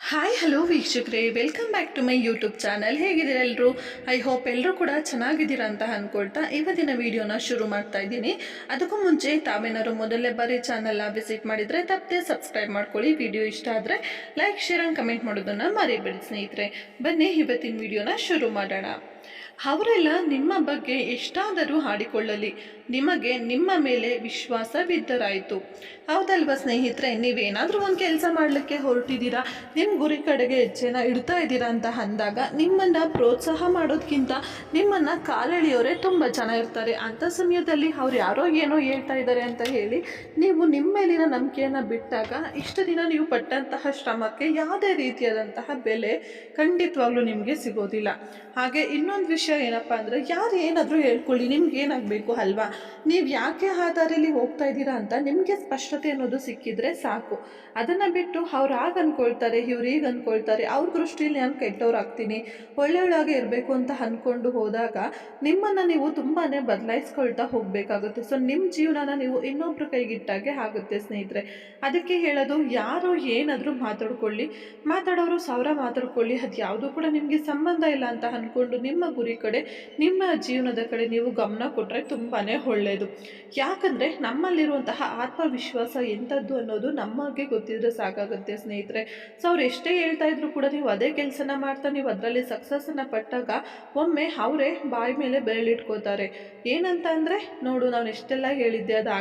Hi hello ವೀಕ್ಷಕರೇ, welcome back to my YouTube channel. ಹೇಗಿದ್ದೀರಾ ಎಲ್ಲರೂ? ಐ ಹೋಪ್ ಎಲ್ಲರೂ ಕೂಡ ಚೆನ್ನಾಗಿದ್ದೀರಾ ಅಂತ ಅಂದ್ಕೊಳ್ತಾ ಇವತ್ತಿನ ವಿಡಿಯೋನ ಶುರು ಮಾಡ್ತಾ ಇದ್ದೀನಿ. ಅದಕ್ಕೂ ಮುಂಚೆ ತಾವೇನಾದ್ರು ಮೊದಲನೇ ಬಾರಿ ಚಾನಲ್ನ ವಿಸಿಟ್ ಮಾಡಿದರೆ ತಪ್ಪದೆ ಸಬ್ಸ್ಕ್ರೈಬ್ ಮಾಡ್ಕೊಳ್ಳಿ. ವಿಡಿಯೋ ಇಷ್ಟ ಆದರೆ ಲೈಕ್, ಶೇರ್ ಆ್ಯಂಡ್ ಕಮೆಂಟ್ ಮಾಡೋದನ್ನು ಮರಿಬೇಡಿ ಸ್ನೇಹಿತರೆ. ಬನ್ನಿ ಇವತ್ತಿನ ವಿಡಿಯೋನ ಶುರು ಮಾಡೋಣ. ಅವರೆಲ್ಲ ನಿಮ್ಮ ಬಗ್ಗೆ ಎಷ್ಟಾದರೂ ಹಾಡಿಕೊಳ್ಳಲಿ, ನಿಮಗೆ ನಿಮ್ಮ ಮೇಲೆ ವಿಶ್ವಾಸವಿದ್ದರಾಯಿತು. ಹೌದಲ್ವ ಸ್ನೇಹಿತರೆ? ನೀವೇನಾದರೂ ಒಂದು ಕೆಲಸ ಮಾಡಲಿಕ್ಕೆ ಹೊರಟಿದ್ದೀರಾ, ನಿಮ್ಮ ಗುರಿ ಕಡೆಗೆ ಹೆಜ್ಜೆನ ಇಡ್ತಾ ಇದ್ದೀರಾ ಅಂತ ಅಂದಾಗ ನಿಮ್ಮನ್ನು ಪ್ರೋತ್ಸಾಹ ಮಾಡೋದಕ್ಕಿಂತ ನಿಮ್ಮನ್ನು ಕಾಲೆಳೆಯೋರೆ ತುಂಬ ಜನ ಇರ್ತಾರೆ. ಅಂಥ ಸಮಯದಲ್ಲಿ ಅವ್ರು ಯಾರೋ ಏನೋ ಹೇಳ್ತಾ ಇದ್ದಾರೆ ಅಂತ ಹೇಳಿ ನೀವು ನಿಮ್ಮ ಮೇಲಿನ ನಂಬಿಕೆಯನ್ನು ಬಿಟ್ಟಾಗ ಇಷ್ಟು ದಿನ ನೀವು ಪಟ್ಟಂತಹ ಶ್ರಮಕ್ಕೆ ಯಾವುದೇ ರೀತಿಯಾದಂತಹ ಬೆಲೆ ಖಂಡಿತವಾಗ್ಲೂ ನಿಮಗೆ ಸಿಗೋದಿಲ್ಲ. ಹಾಗೆ ಇನ್ನೊಂದು ವಿಷಯ ಏನಪ್ಪ ಅಂದರೆ, ಯಾರು ಏನಾದರೂ ಹೇಳ್ಕೊಳ್ಳಿ, ನಿಮ್ಗೆ ಏನಾಗಬೇಕು ಅಲ್ವಾ? ನೀವು ಯಾಕೆ ಆ ದಾರಿಯಲ್ಲಿ ಹೋಗ್ತಾ ಇದ್ದೀರಾ ಅಂತ ನಿಮಗೆ ಸ್ಪಷ್ಟತೆ ಅನ್ನೋದು ಸಿಕ್ಕಿದ್ರೆ ಸಾಕು. ಅದನ್ನು ಬಿಟ್ಟು ಅವ್ರು ಆಗ ಅಂದ್ಕೊಳ್ತಾರೆ, ಇವ್ರು ಈಗ ಅಂದ್ಕೊಳ್ತಾರೆ, ಅವ್ರ ದೃಷ್ಟಿಯಲ್ಲಿ ನಾನು ಕೆಟ್ಟವ್ರಾಗ್ತೀನಿ, ಒಳ್ಳೆಯವಳಾಗೆ ಇರಬೇಕು ಅಂತ ಅಂದ್ಕೊಂಡು ಹೋದಾಗ ನಿಮ್ಮನ್ನು ನೀವು ತುಂಬಾ ಬದಲಾಯಿಸ್ಕೊಳ್ತಾ ಹೋಗಬೇಕಾಗುತ್ತೆ. ಸೊ ನಿಮ್ಮ ಜೀವನನ ನೀವು ಇನ್ನೊಬ್ರ ಕೈಗಿಟ್ಟಾಗೆ ಆಗುತ್ತೆ ಸ್ನೇಹಿತರೆ. ಅದಕ್ಕೆ ಹೇಳೋದು, ಯಾರು ಏನಾದರೂ ಮಾತಾಡೋರು ಸಾವಿರ ಮಾತಾಡ್ಕೊಳ್ಳಿ, ಅದು ಯಾವುದೂ ಕೂಡ ನಿಮಗೆ ಸಂಬಂಧ ಇಲ್ಲ ಅಂತ ಅಂದ್ಕೊಂಡು ನಿಮ್ಮ ಗುರಿ ಕಡೆ, ನಿಮ್ಮ ಜೀವನದ ಕಡೆ ನೀವು ಗಮನ ಕೊಟ್ಟರೆ ತುಂಬಾ ಒಳ್ಳೆಯದು. ಯಾಕಂದರೆ ನಮ್ಮಲ್ಲಿರುವಂತಹ ಆತ್ಮವಿಶ್ವಾಸ ಎಂಥದ್ದು ಅನ್ನೋದು ನಮಗೆ ಗೊತ್ತಿದ್ರೆ ಸಾಕಾಗುತ್ತೆ ಸ್ನೇಹಿತರೆ. ಸೊ ಅವ್ರು ಎಷ್ಟೇ ಹೇಳ್ತಾ ಇದ್ರು ಕೂಡ ನೀವು ಅದೇ ಕೆಲಸನ ಮಾಡ್ತಾ ನೀವು ಅದರಲ್ಲಿ ಸಕ್ಸಸ್ಸನ್ನು ಪಟ್ಟಾಗ ಒಮ್ಮೆ ಅವರೇ ಬಾಯಿ ಮೇಲೆ ಬೆರಳಿಟ್ಕೋತಾರೆ. ಏನಂತ ಅಂದರೆ, ನೋಡು ನಾನು ಎಷ್ಟೆಲ್ಲ ಹೇಳಿದ್ದೆ, ಅದು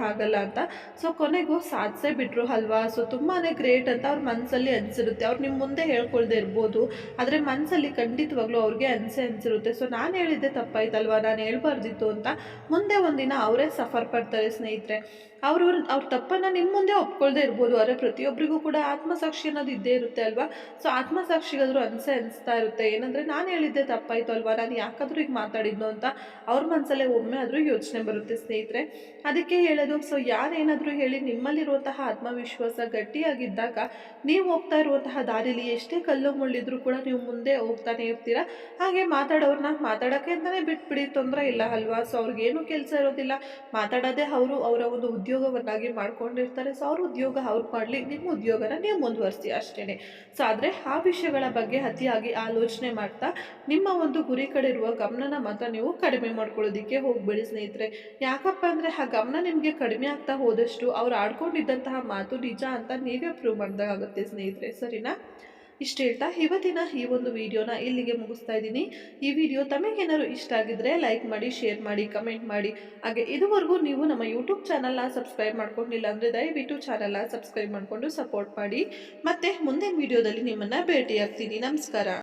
ಆಗಲ್ಲ ಅಂತ. ಸೊ ಕೊನೆಗೂ ಸಾಧಿಸೇ ಬಿಟ್ರು ಅಲ್ವಾ? ಸೊ ತುಂಬಾ ಗ್ರೇಟ್ ಅಂತ ಅವ್ರ ಮನಸ್ಸಲ್ಲಿ ಅನಿಸಿರುತ್ತೆ. ಅವ್ರು ನಿಮ್ಮ ಮುಂದೆ ಹೇಳ್ಕೊಳ್ದೆ ಇರ್ಬೋದು, ಆದರೆ ಮನಸ್ಸಲ್ಲಿ ಖಂಡಿತವಾಗ್ಲೂ ಅವ್ರಿಗೆ ಅನಿಸಿರುತ್ತೆ. ಸೊ ನಾನು ಹೇಳಿದ್ದೆ ತಪ್ಪಾಯ್ತಲ್ವಾ, ನಾನು ಹೇಳ್ಬಾರ್ದಿತ್ತು ಅಂತ ಮುಂದೆ ಒಂದಿನ ಅವರೇ ಸಫರ್ ಪಡ್ತಾರೆ ಸ್ನೇಹಿತರೆ. ಅವ್ರ ತಪ್ಪನ್ನು ನಿಮ್ಮ ಮುಂದೆ ಒಪ್ಕೊಳ್ದೇ ಇರ್ಬೋದು, ಆದರೆ ಪ್ರತಿಯೊಬ್ಬರಿಗೂ ಕೂಡ ಆತ್ಮಸಾಕ್ಷಿ ಅನ್ನೋದು ಇದ್ದೇ ಇರುತ್ತೆ ಅಲ್ವಾ? ಸೊ ಆತ್ಮಸಾಕ್ಷಿಗಾದರೂ ಅನಿಸ್ತಾ ಇರುತ್ತೆ, ಏನಂದರೆ ನಾನು ಹೇಳಿದ್ದೆ ತಪ್ಪಾಯಿತು ಅಲ್ವಾ, ನಾನು ಯಾಕಾದರೂ ಈಗ ಮಾತಾಡಿದ್ನು ಅಂತ ಅವ್ರ ಮನಸ್ಸಲ್ಲೇ ಒಮ್ಮೆ ಆದರೂ ಯೋಚನೆ ಬರುತ್ತೆ ಸ್ನೇಹಿತರೆ. ಅದಕ್ಕೆ ಹೇಳೋದು, ಸೊ ಯಾರೇನಾದರೂ ಹೇಳಿ ನಿಮ್ಮಲ್ಲಿರುವಂತಹ ಆತ್ಮವಿಶ್ವಾಸ ಗಟ್ಟಿಯಾಗಿದ್ದಾಗ ನೀವು ಹೋಗ್ತಾ ಇರುವಂತಹ ದಾರಿಲಿ ಎಷ್ಟೇ ಕಲ್ಲು ಮುಳ್ಳಿದ್ರೂ ಕೂಡ ನೀವು ಮುಂದೆ ಹೋಗ್ತಾನೆ ಇರ್ತೀರ. ಹಾಗೆ ಮಾತಾಡೋರನ್ನ ಮಾತಾಡೋಕ್ಕೆ ಅಂತಲೇ ಬಿಟ್ಬಿಡಿ, ತೊಂದರೆ ಇಲ್ಲ ಅಲ್ವಾ? ಸೊ ಅವ್ರಿಗೇನು ಕೆಲಸ ಇರೋದಿಲ್ಲ, ಮಾತಾಡೋದೇ ಅವರು ಅವರ ಒಂದು ಉದ್ಯೋಗವನ್ನಾಗಿ ಮಾಡ್ಕೊಂಡಿರ್ತಾರೆ. ಸೊ ಅವ್ರ ಉದ್ಯೋಗ ಅವ್ರು ಮಾಡಲಿ, ನಿಮ್ಮ ಉದ್ಯೋಗನ ನೀವು ಮುಂದುವರಿಸಿ ಅಷ್ಟೇ. ಸೊ ಆದರೆ ಆ ವಿಷಯಗಳ ಬಗ್ಗೆ ಅತಿಯಾಗಿ ಆಲೋಚನೆ ಮಾಡ್ತಾ ನಿಮ್ಮ ಒಂದು ಗುರಿ ಕಡೆ ಇರುವ ಗಮನನ ಮಾತ್ರ ನೀವು ಕಡಿಮೆ ಮಾಡ್ಕೊಳ್ಳೋದಕ್ಕೆ ಹೋಗಬೇಡಿ ಸ್ನೇಹಿತರೆ. ಯಾಕಪ್ಪ ಅಂದರೆ ಆ ಗಮನ ನಿಮಗೆ ಕಡಿಮೆ ಆಗ್ತಾ ಹೋದಷ್ಟು ಅವ್ರು ಆಡ್ಕೊಂಡಿದ್ದಂತಹ ಮಾತು ನಿಜ ಅಂತ ನೀವೇ ಪ್ರೂವ್ ಮಾಡಿದಾಗುತ್ತೆ ಸ್ನೇಹಿತರೆ. ಸರಿನಾ? ಇಷ್ಟು ಹೇಳ್ತಾ ಇವತ್ತಿನ ಈ ಒಂದು ವಿಡಿಯೋನ ಇಲ್ಲಿಗೆ ಮುಗಿಸ್ತಾ ಇದ್ದೀನಿ. ಈ ವಿಡಿಯೋ ತಮಗೇನಾದ್ರು ಇಷ್ಟ ಆಗಿದ್ರೆ ಲೈಕ್ ಮಾಡಿ, ಶೇರ್ ಮಾಡಿ, ಕಮೆಂಟ್ ಮಾಡಿ. ಹಾಗೆ ಇದುವರೆಗೂ ನೀವು ನಮ್ಮ ಯೂಟ್ಯೂಬ್ ಚಾನಲ್ನ ಸಬ್ಸ್ಕ್ರೈಬ್ ಮಾಡ್ಕೊಂಡಿಲ್ಲ ಅಂದರೆ ದಯವಿಟ್ಟು ಚಾನಲ್ನ ಸಬ್ಸ್ಕ್ರೈಬ್ ಮಾಡಿಕೊಂಡು ಸಪೋರ್ಟ್ ಮಾಡಿ. ಮತ್ತೆ ಮುಂದಿನ ವಿಡಿಯೋದಲ್ಲಿ ನಿಮ್ಮನ್ನು ಭೇಟಿಯಾಗ್ತೀನಿ. ನಮಸ್ಕಾರ.